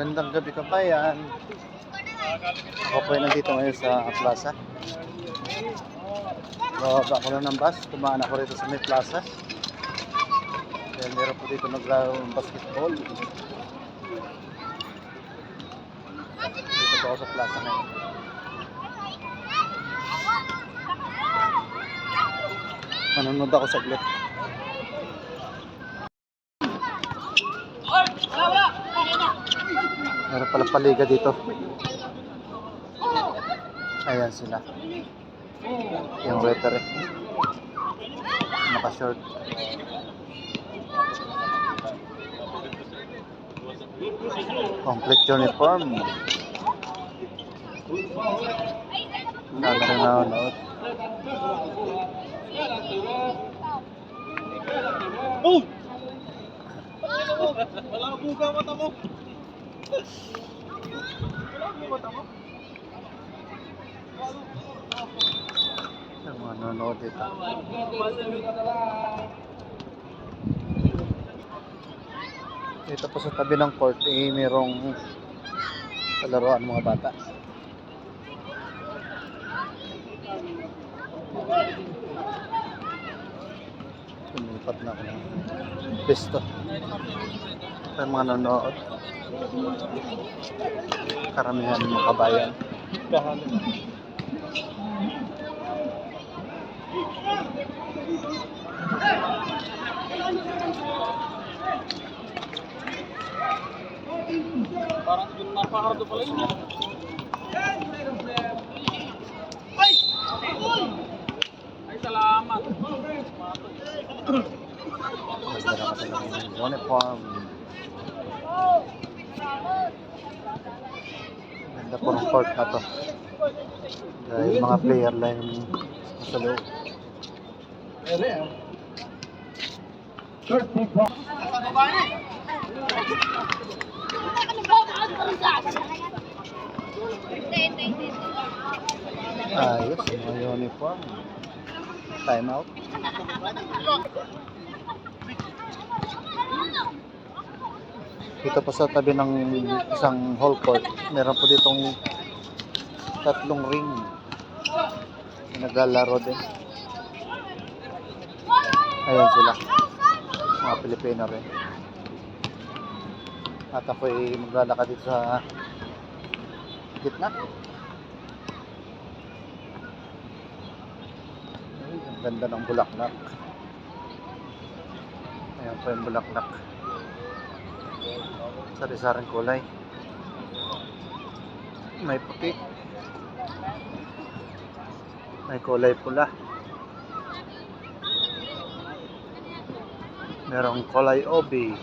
Magandang gabi kabayan. Ako po ay nandito ngayon sa plaza. Bababa ko lang ng bus. Tumaan ako rito sa may plaza. Dahil meron po dito naglaro ng basketball. Dito po ako sa plaza ngayon. Manonood ako saglit. Meron palang paliga dito. Ayan sila. Yung referee. Naka-short. Complete uniform. Dami rin nanonood. Oh! Wala kang buga mata mo. Yung mga nanonood dito. Dito po sa tabi ng court mayroong palaruan mga bata. Lumipat na ako ng pisto. Ito yung mga nanonood. Karamihan ng mga kabayan. Parang napakardo pala yun. Ay! Ay, salamat. Mas dala ka talaga ng uniform. Ganda po ng court na to. Dahil mga player lang yung nasa loob. Ayos, mga uniform. Time out. Dito pa sa tabi ng isang hall court, meron po ditong tatlong ring. Naglalaro din. Ayan sila. Mga Pilipino rin. At ako ay maglalakad dito sa gitna. Ay, ang ganda ng bulaklak. Ayan po yung bulaklak. Sari-saring kulay. May puti. May kulay pula. Merong kulay obi.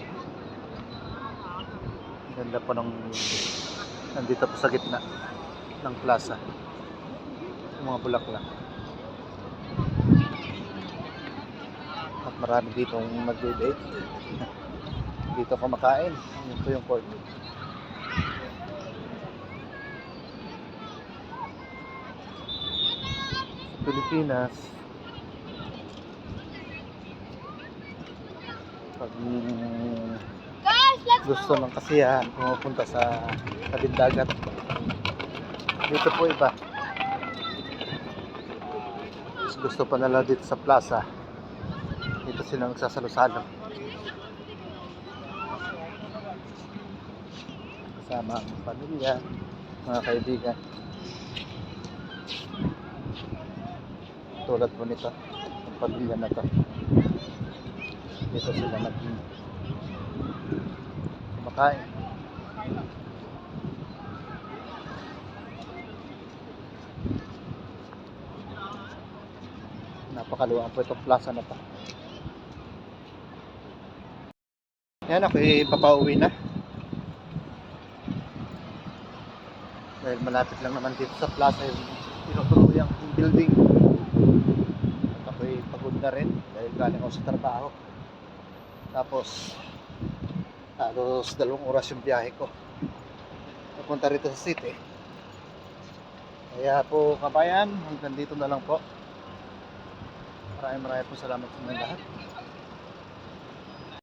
Ganda po ng nandito po sa gitna ng plaza. Yung mga bulaklak. At marami ditong nagde-date. Dito kumakain. Yun po yung court. Sa Pilipinas, pag gusto ng kasiyahan, pumupunta sa tabing dagat. Dito po iba. Gusto pa nila dito sa plaza. Dito sila nagsasalo-salo. Kasama ang pamilya, mga kaibigan. Tulad po nito, ang pamilya na to. Dito sila kumakain. Napakaluwang po itong plaza na to. Yan, ako papauwi na. Dahil malapit lang naman dito sa plaza yung tinutuluyang building. At ako'y pagod na rin dahil galing ako sa trabaho. Tapos halos 2 oras yung biyahe ko papunta rito sa city. Kaya po kabayan, hanggang dito na lang po. Maraming po salamat sa mga lahat.